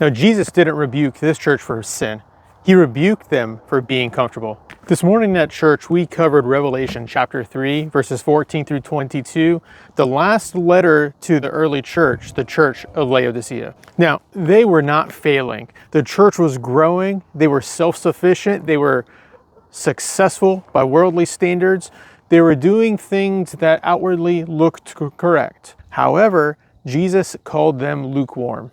Now, Jesus didn't rebuke this church for sin. He rebuked them for being comfortable. This morning at church, we covered Revelation chapter 3, verses 14 through 22, the last letter to the early church, the church of Laodicea. Now, they were not failing. The church was growing. They were self-sufficient. They were successful by worldly standards. They were doing things that outwardly looked correct. However, Jesus called them lukewarm.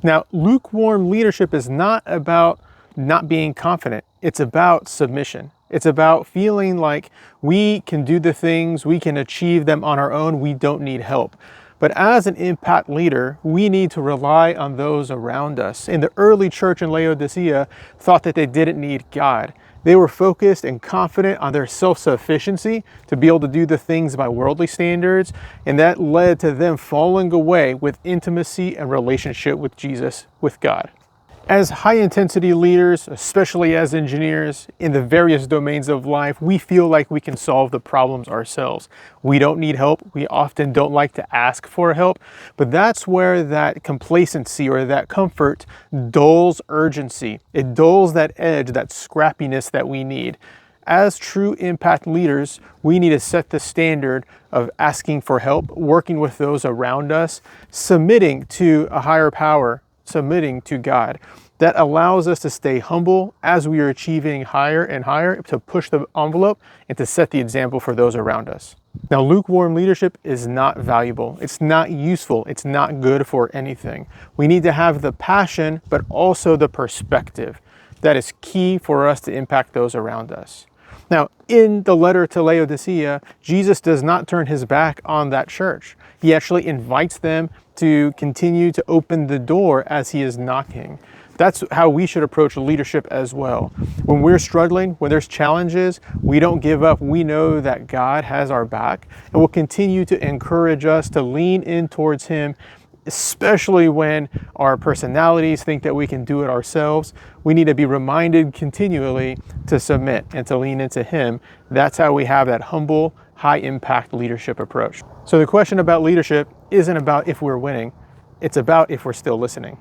Now, lukewarm leadership is not about not being confident. It's about submission. It's about feeling like we can do the things, we can achieve them on our own, we don't need help. But as an impact leader, we need to rely on those around us. In the early church in Laodicea thought that they didn't need God. They were focused and confident on their self-sufficiency to be able to do the things by worldly standards, and that led to them falling away with intimacy and relationship with Jesus, with God. As high-intensity leaders, especially as engineers in the various domains of life, we feel like we can solve the problems ourselves. We don't need help. We often don't like to ask for help, but that's where that complacency or that comfort dulls urgency. It dulls that edge, that scrappiness that we need. As true impact leaders, we need to set the standard of asking for help, working with those around us, submitting to a higher power, submitting to God. That allows us to stay humble as we are achieving higher and higher, to push the envelope and to set the example for those around us. Now, lukewarm leadership is not valuable. It's not useful. It's not good for anything. We need to have the passion, but also the perspective. That is key for us to impact those around us. Now, in the letter to Laodicea, Jesus does not turn his back on that church. He actually invites them to continue to open the door as he is knocking. That's how we should approach leadership as well. When we're struggling, when there's challenges, we don't give up. We know that God has our back and will continue to encourage us to lean in towards him, especially when our personalities think that we can do it ourselves. We need to be reminded continually to submit and to lean into him. That's how we have that humble, high-impact leadership approach. So the question about leadership isn't about if we're winning. It's about if we're still listening.